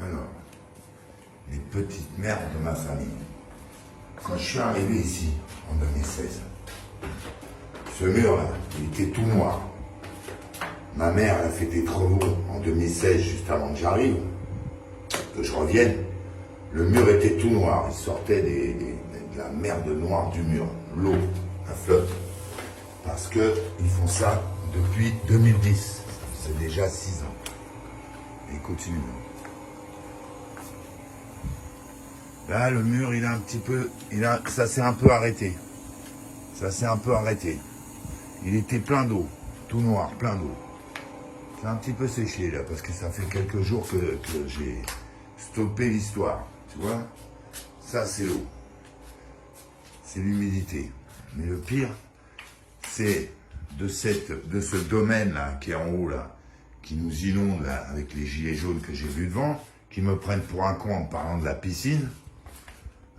Alors, les petites merdes de ma famille. Quand je suis arrivé ici, en 2016, ce mur-là, il était tout noir. Ma mère, elle a fait des travaux en 2016, juste avant que j'arrive, que je revienne. Le mur était tout noir, il sortait de la merde noire du mur, l'eau, la flotte. Parce qu'ils font ça depuis 2010, c'est déjà 6 ans. Et ils continuent. Là, le mur, il a un petit peu, ça s'est un peu arrêté. Ça s'est un peu arrêté. Il était plein d'eau, tout noir, plein d'eau. C'est un petit peu séché là, parce que ça fait quelques jours que j'ai stoppé l'histoire. Tu vois, ça c'est l'eau. C'est l'humidité. Mais le pire, c'est de ce domaine là, qui est en haut là, qui nous inonde là, avec les gilets jaunes que j'ai vus devant, qui me prennent pour un con en parlant de la piscine,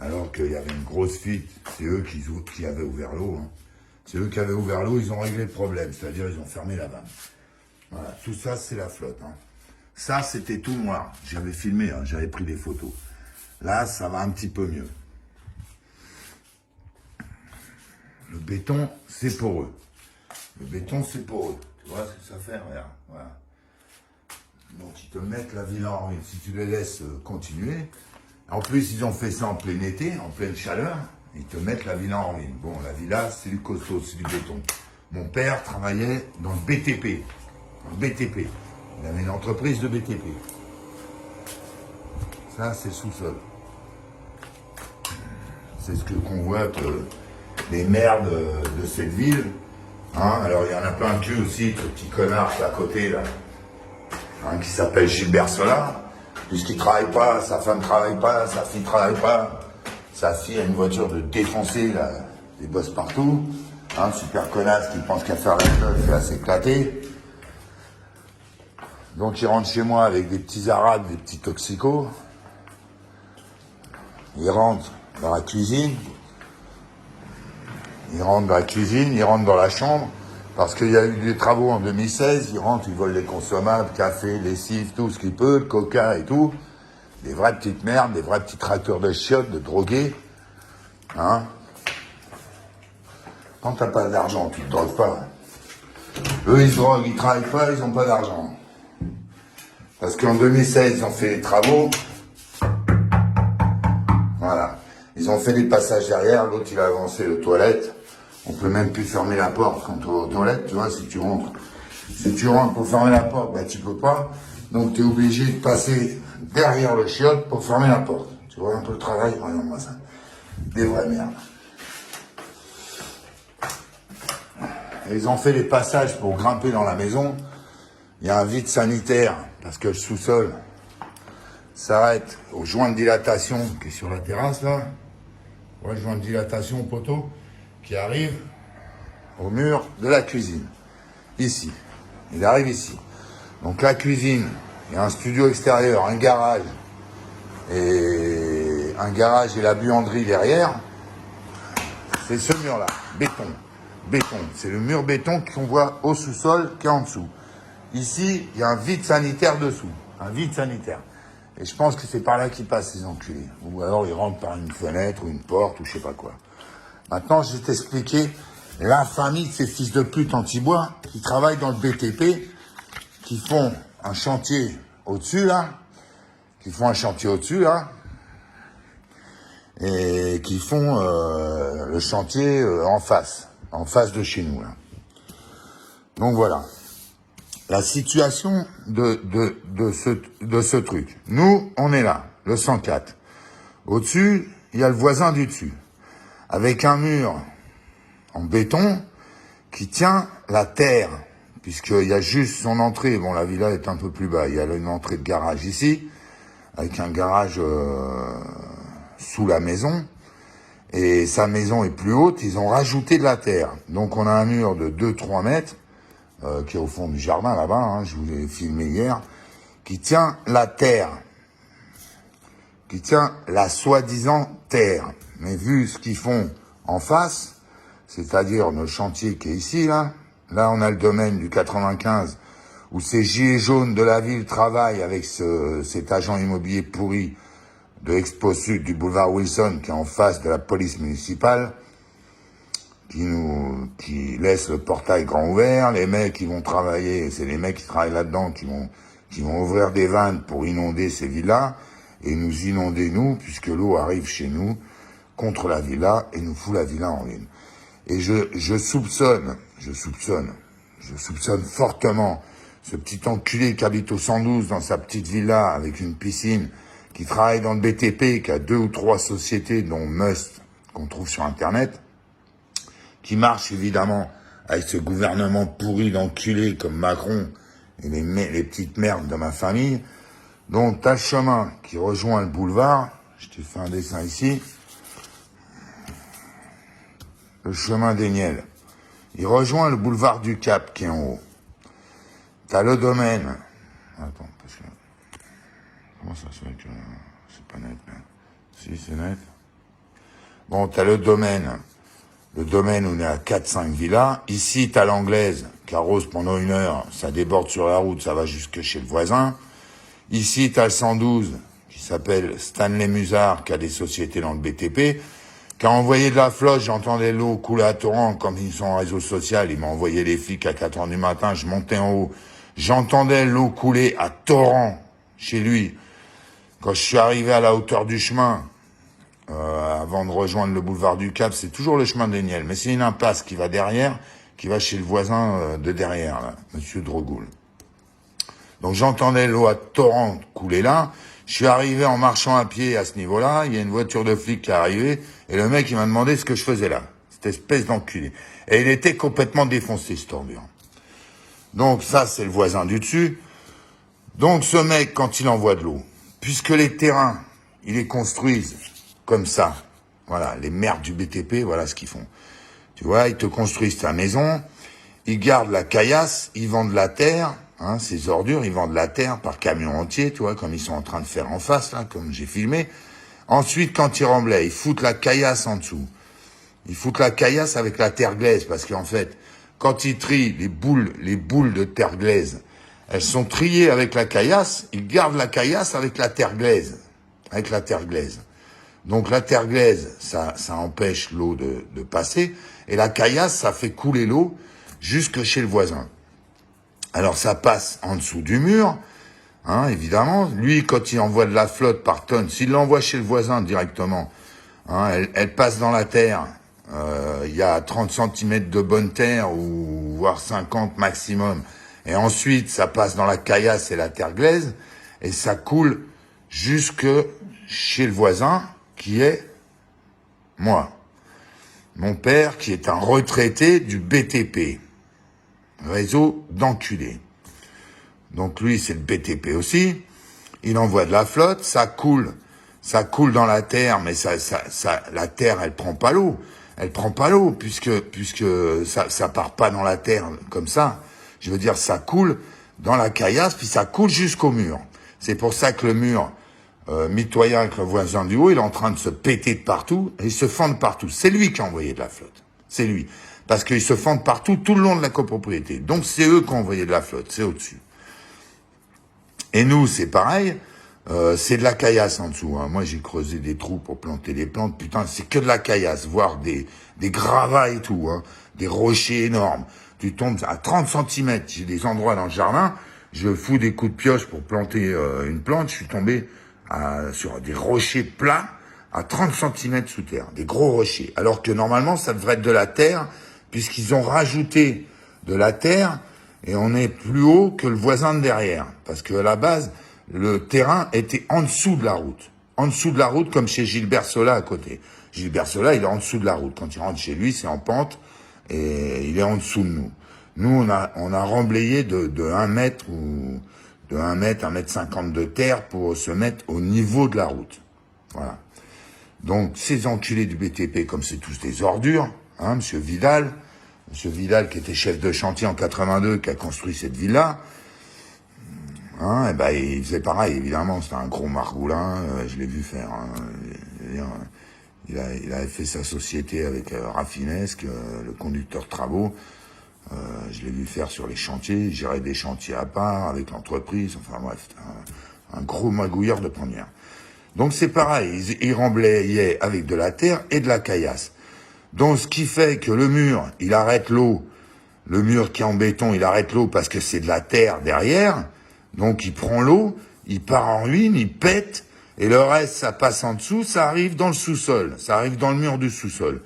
alors qu'il y avait une grosse fuite. C'est eux qui avaient ouvert l'eau. Hein. C'est eux qui avaient ouvert l'eau, ils ont réglé le problème, c'est-à-dire ils ont fermé la vanne. Voilà, tout ça c'est la flotte. Hein. Ça c'était tout noir, j'avais filmé, hein, j'avais pris des photos. Là ça va un petit peu mieux. Le béton c'est pour eux. Le béton c'est pour eux. Tu vois ce que ça fait, regarde. Voilà. Donc ils te mettent la villa en ruine, si tu les laisses continuer. En plus ils ont fait ça en plein été, en pleine chaleur. Ils te mettent la villa en ruine. Bon, la villa, c'est du costaud, c'est du béton. Mon père travaillait dans le BTP. Dans le BTP. Il avait une entreprise de BTP. Ça, c'est le sous-sol. C'est ce que convoitent les maires de cette ville. Hein, alors, il y en a plein de cul aussi, ce petit connard qui est à côté, là. Hein, qui s'appelle Gilbert Solar. Puisqu'il travaille pas, sa femme travaille pas, sa fille travaille pas. Sa fille a une voiture de défoncé, là, des bosses partout. Hein, super connasse qui pense qu'à faire la teuf, fait à s'éclater. Donc il rentre chez moi avec des petits arabes, des petits toxicos. Il rentre dans la cuisine. Il rentre dans la chambre. Parce qu'il y a eu des travaux en 2016. Il rentre, il vole les consommables, café, lessive, tout ce qu'il peut, le coca et tout. Des vraies petites merdes, des vrais petits tracteurs de chiottes, de drogués. Hein? Quand t'as pas d'argent, tu te drogues pas. Eux, ils se droguent, ils travaillent pas, ils ont pas d'argent. Parce qu'en 2016, ils ont fait les travaux. Voilà. Ils ont fait des passages derrière, l'autre, il a avancé les toilettes. On peut même plus fermer la porte quand tu vas aux toilettes, tu vois, si tu rentres. Si tu rentres pour fermer la porte, ben tu peux pas. Donc tu es obligé de passer derrière le chiotte pour fermer la porte. Tu vois un peu le travail, regarde-moi ça. Des vraies merdes. Et ils ont fait les passages pour grimper dans la maison. Il y a un vide sanitaire, parce que le sous-sol s'arrête au joint de dilatation qui est sur la terrasse, là. Ouais, le joint de dilatation au poteau, qui arrive au mur de la cuisine. Ici. Il arrive ici. Donc la cuisine, il y a un studio extérieur, un garage et la buanderie derrière. C'est ce mur-là, béton. Béton. C'est le mur béton qu'on voit au sous-sol qui est en dessous. Ici, il y a un vide sanitaire dessous. Un vide sanitaire. Et je pense que c'est par là qu'ils passent, ces enculés. Ou alors ils rentrent par une fenêtre ou une porte ou je sais pas quoi. Maintenant, je vais t'expliquer l'infamie de ces fils de pute anti-bois qui travaillent dans le BTP, qui font un chantier au-dessus, là, et qui font le chantier en face de chez nous, là. Donc voilà. La situation de ce truc. Nous, on est là, le 104. Au-dessus, il y a le voisin du dessus, avec un mur en béton qui tient la terre, puisqu'il y a juste son entrée. Bon, la villa est un peu plus bas. Il y a une entrée de garage ici, avec un garage sous la maison. Et sa maison est plus haute, ils ont rajouté de la terre. Donc on a un mur de 2-3 mètres, qui est au fond du jardin là-bas, hein, je vous l'ai filmé hier, qui tient la terre, qui tient la soi-disant terre. Mais vu ce qu'ils font en face, c'est-à-dire le chantier qui est ici, là on a le domaine du 95 où ces gilets jaunes de la ville travaillent avec cet agent immobilier pourri de Expo Sud du boulevard Wilson, qui est en face de la police municipale, qui laisse le portail grand ouvert. Les mecs qui vont travailler, c'est les mecs qui travaillent là-dedans, qui vont ouvrir des vannes pour inonder ces villas, et nous inonder nous, puisque l'eau arrive chez nous, contre la villa, et nous fout la villa en ruine. Et je soupçonne fortement ce petit enculé qui habite au 112 dans sa petite villa avec une piscine, qui travaille dans le BTP, qui a 2 ou 3 sociétés, dont Must, qu'on trouve sur Internet, qui marche évidemment avec ce gouvernement pourri d'enculés comme Macron et les petites merdes de ma famille. Donc t'as le chemin qui rejoint le boulevard, je te fais un dessin ici, le chemin des Niels. Il rejoint le boulevard du Cap qui est en haut. T'as le domaine. Attends, parce que... Comment ça se fait que... C'est pas net, là. Si, c'est net. Bon, t'as le domaine. Le domaine où on est à 4-5 villas. Ici, t'as l'Anglaise qui arrose pendant 1 heure. Ça déborde sur la route, ça va jusque chez le voisin. Ici, t'as le 112 qui s'appelle Stanley Musard, qui a des sociétés dans le BTP, qui a envoyé de la flotte. J'entendais l'eau couler à torrent. Comme ils sont en réseau social, il m'a envoyé les flics à 4 heures du matin. Je montais en haut. J'entendais l'eau couler à torrent chez lui. Quand je suis arrivé à la hauteur du chemin, avant de rejoindre le boulevard du Cap, c'est toujours le chemin des Niels, mais c'est une impasse qui va derrière, qui va chez le voisin de derrière, là, Monsieur Drogoul. Donc j'entendais l'eau à torrent couler là. Je suis arrivé en marchant à pied à ce niveau-là. Il y a une voiture de flic qui est arrivée, et le mec il m'a demandé ce que je faisais là, cette espèce d'enculé. Et il était complètement défoncé, cette ordure. Donc ça, c'est le voisin du dessus. Donc ce mec, quand il envoie de l'eau, puisque les terrains, ils les construisent comme ça, voilà, les merdes du BTP, voilà ce qu'ils font. Tu vois, ils te construisent ta maison, ils gardent la caillasse, ils vendent la terre, hein, ces ordures, ils vendent la terre par camion entier, tu vois, comme ils sont en train de faire en face, là, comme j'ai filmé. Ensuite, quand ils remblaient, ils foutent la caillasse en dessous. Ils foutent la caillasse avec la terre glaise, parce qu'en fait, quand ils trient les boules de terre glaise, elles sont triées avec la caillasse, ils gardent la caillasse avec la terre glaise. Donc la terre glaise, ça empêche l'eau de passer, et la caillasse, ça fait couler l'eau jusque chez le voisin. Alors ça passe en dessous du mur, hein, évidemment. Lui, quand il envoie de la flotte par tonne, s'il l'envoie chez le voisin directement, hein, elle passe dans la terre. Il y a 30 cm de bonne terre, ou voire 50 maximum. Et ensuite, ça passe dans la caillasse et la terre glaise, et ça coule jusque chez le voisin, qui est moi. Mon père, qui est un retraité du BTP, réseau d'enculés. Donc lui, c'est le BTP aussi. Il envoie de la flotte, ça coule dans la terre, mais la terre, elle prend pas l'eau. Puisque ça part pas dans la terre comme ça. Je veux dire, ça coule dans la caillasse, puis ça coule jusqu'au mur. C'est pour ça que le mur, mitoyen avec le voisin du haut, il est en train de se péter de partout, et il se fend de partout. C'est lui qui a envoyé de la flotte. C'est lui. Parce qu'ils se fendent partout, tout le long de la copropriété. Donc c'est eux qui ont envoyé de la flotte, c'est au-dessus. Et nous, c'est pareil, c'est de la caillasse en dessous. Hein. Moi, j'ai creusé des trous pour planter des plantes. Putain, c'est que de la caillasse, voire des gravats et tout, hein. Des rochers énormes. Tu tombes à 30 cm. J'ai des endroits dans le jardin, je fous des coups de pioche pour planter une plante. Je suis tombé sur des rochers plats à 30 cm sous terre. Des gros rochers. Alors que normalement, ça devrait être de la terre, puisqu'ils ont rajouté de la terre, et on est plus haut que le voisin de derrière. Parce que à la base, le terrain était en dessous de la route. En dessous de la route, comme chez Gilbert Sola à côté. Gilbert Sola, il est en dessous de la route. Quand il rentre chez lui, c'est en pente, et il est en dessous de nous. Nous, on a remblayé de 1 mètre ou de 1 mètre, 1 mètre 50 de terre pour se mettre au niveau de la route. Voilà. Donc, ces enculés du BTP, comme c'est tous des ordures, hein, Monsieur Vidal qui était chef de chantier en 82, qui a construit cette villa, hein, et ben, il faisait pareil, évidemment, c'était un gros margoulin, je l'ai vu faire, hein, il avait fait sa société avec Raffinesque, le conducteur de travaux, Je l'ai vu faire sur les chantiers, il gérait des chantiers à part avec l'entreprise, enfin bref, un gros magouilleur de première. Donc c'est pareil, il remblayait avec de la terre et de la caillasse. Donc ce qui fait que le mur, il arrête l'eau, le mur qui est en béton, il arrête l'eau parce que c'est de la terre derrière, donc il prend l'eau, il part en ruine, il pète, et le reste, ça passe en dessous, ça arrive dans le sous-sol, ça arrive dans le mur du sous-sol.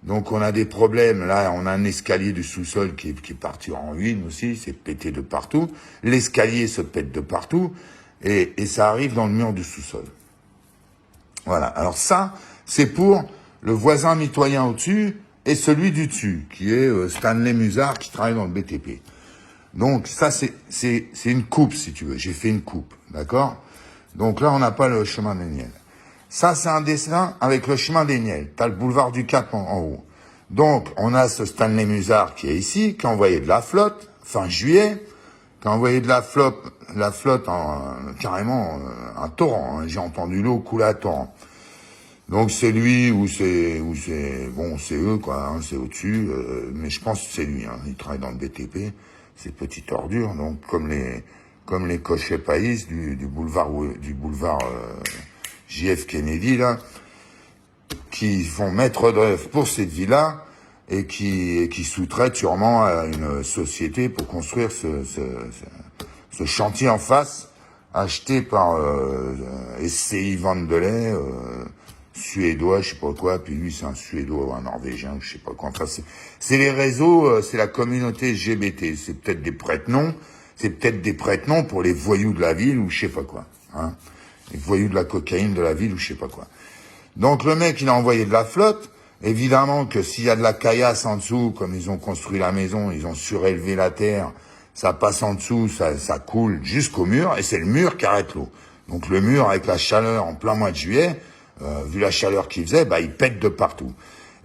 Donc on a des problèmes, là on a un escalier du sous-sol qui est parti en ruine aussi, c'est pété de partout, l'escalier se pète de partout, et ça arrive dans le mur du sous-sol. Voilà, alors ça, c'est pour le voisin mitoyen au-dessus et celui du dessus, qui est Stanley Musard, qui travaille dans le BTP. Donc ça, c'est une coupe, si tu veux, j'ai fait une coupe, d'accord? Donc là, on n'a pas le chemin des Niels. Ça, c'est un dessin avec le chemin des Niels. T'as le boulevard du Cap en haut. Donc, on a ce Stanley Musard qui est ici, qui a envoyé de la flotte, fin juillet, qui a envoyé de la flotte carrément un torrent. Hein. J'ai entendu l'eau couler à torrent. Donc c'est lui ou c'est bon, c'est eux quoi, hein, c'est au-dessus, mais je pense que c'est lui. Hein. Il travaille dans le BTP, ces petites ordures, donc comme les cochers païs du boulevard JF Kennedy là, qui font maître d'œuvre pour cette villa et qui sous-traitent sûrement à une société pour construire ce chantier en face, acheté par SCI Vandelay, suédois, je sais pas quoi, puis lui c'est un suédois ou un norvégien, je sais pas quoi. Enfin, c'est les réseaux, c'est la communauté LGBT, c'est peut-être des prête-noms, pour les voyous de la ville ou je sais pas quoi, hein. Les voyous de la cocaïne de la ville ou je sais pas quoi. Donc le mec, il a envoyé de la flotte. Évidemment que s'il y a de la caillasse en dessous, comme ils ont construit la maison, ils ont surélevé la terre, ça passe en dessous, ça coule jusqu'au mur, et c'est le mur qui arrête l'eau. Donc le mur, avec la chaleur en plein mois de juillet, vu la chaleur qu'il faisait, bah il pète de partout.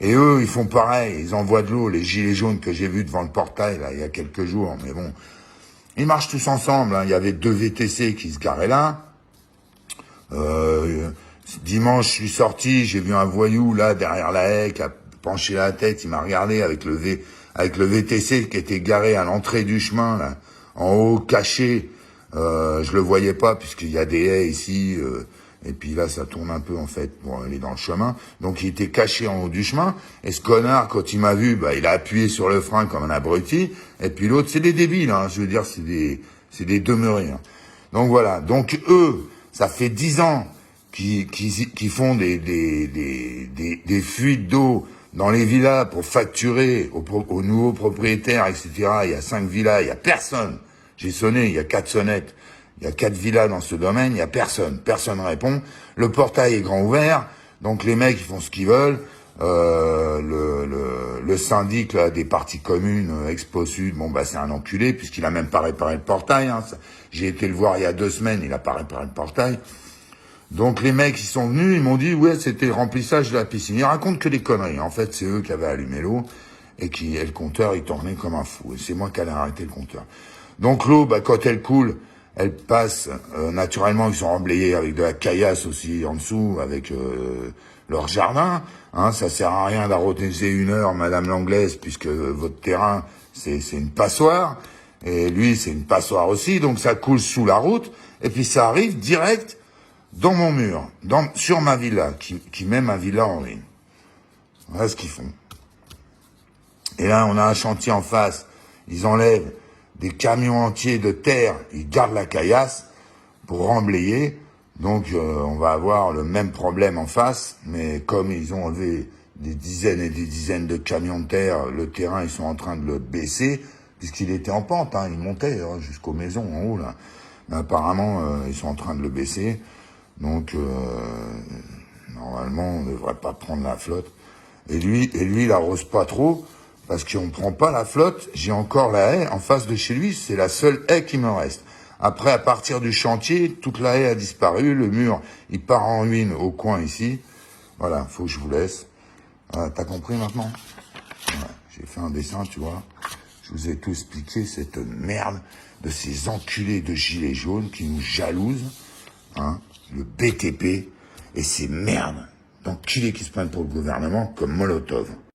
Et eux, ils font pareil, ils envoient de l'eau, les gilets jaunes que j'ai vus devant le portail, là, il y a quelques jours, mais bon, ils marchent tous ensemble, hein. Il y avait 2 VTC qui se garaient là. Dimanche, je suis sorti, j'ai vu un voyou, là, derrière la haie, qui a penché la tête, il m'a regardé avec le VTC qui était garé à l'entrée du chemin, là, en haut, caché. Je le voyais pas, puisqu'il y a des haies ici, et puis là, ça tourne un peu, en fait, pour aller dans le chemin. Donc, il était caché en haut du chemin, et ce connard, quand il m'a vu, bah, il a appuyé sur le frein comme un abruti, et puis l'autre, c'est des débiles, hein, je veux dire, c'est des demeurés, hein. Donc, voilà. Donc, eux, ça fait 10 ans qui font des fuites d'eau dans les villas pour facturer aux nouveaux propriétaires, etc. Il y a 5 villas, il y a personne. J'ai sonné, il y a 4 sonnettes. Il y a 4 villas dans ce domaine, il y a personne. Personne répond. Le portail est grand ouvert, donc les mecs, ils font ce qu'ils veulent. Le syndic là, des parties communes, Expo Sud, bon bah c'est un enculé, puisqu'il a même pas réparé le portail. Hein. J'ai été le voir il y a 2 semaines, il a pas réparé le portail. Donc les mecs, ils sont venus, ils m'ont dit, ouais, c'était le remplissage de la piscine. Ils racontent que des conneries. En fait, c'est eux qui avaient allumé l'eau, et le compteur, il tournait comme un fou. Et c'est moi qui allais arrêter le compteur. Donc l'eau, bah, quand elle coule, elle passe, naturellement, ils sont remblayés avec de la caillasse aussi en dessous, avec leur jardin. Hein, ça sert à rien d'arroser 1 heure, Madame l'Anglaise, puisque votre terrain, c'est une passoire. Et lui, c'est une passoire aussi, donc ça coule sous la route. Et puis ça arrive direct dans mon mur, sur ma villa, qui met ma villa en ruine. Voilà ce qu'ils font. Et là, on a un chantier en face. Ils enlèvent des camions entiers de terre. Ils gardent la caillasse pour remblayer. Donc, on va avoir le même problème en face. Mais comme ils ont enlevé des dizaines et des dizaines de camions de terre, le terrain, ils sont en train de le baisser, puisqu'il était en pente. Hein, il montait jusqu'aux maisons en haut, là. Mais apparemment, ils sont en train de le baisser. Donc, normalement, on ne devrait pas prendre la flotte. Et lui, il arrose pas trop, parce qu'on prend pas la flotte. J'ai encore la haie en face de chez lui, c'est la seule haie qui me reste. Après, à partir du chantier, toute la haie a disparu, le mur, il part en ruine au coin ici. Voilà, faut que je vous laisse. T'as compris maintenant? Voilà, j'ai fait un dessin, tu vois. Je vous ai tout expliqué, cette merde de ces enculés de gilets jaunes qui nous jalousent, hein. Le BTP et ces merdes d'enculés qui se prennent pour le gouvernement comme Molotov.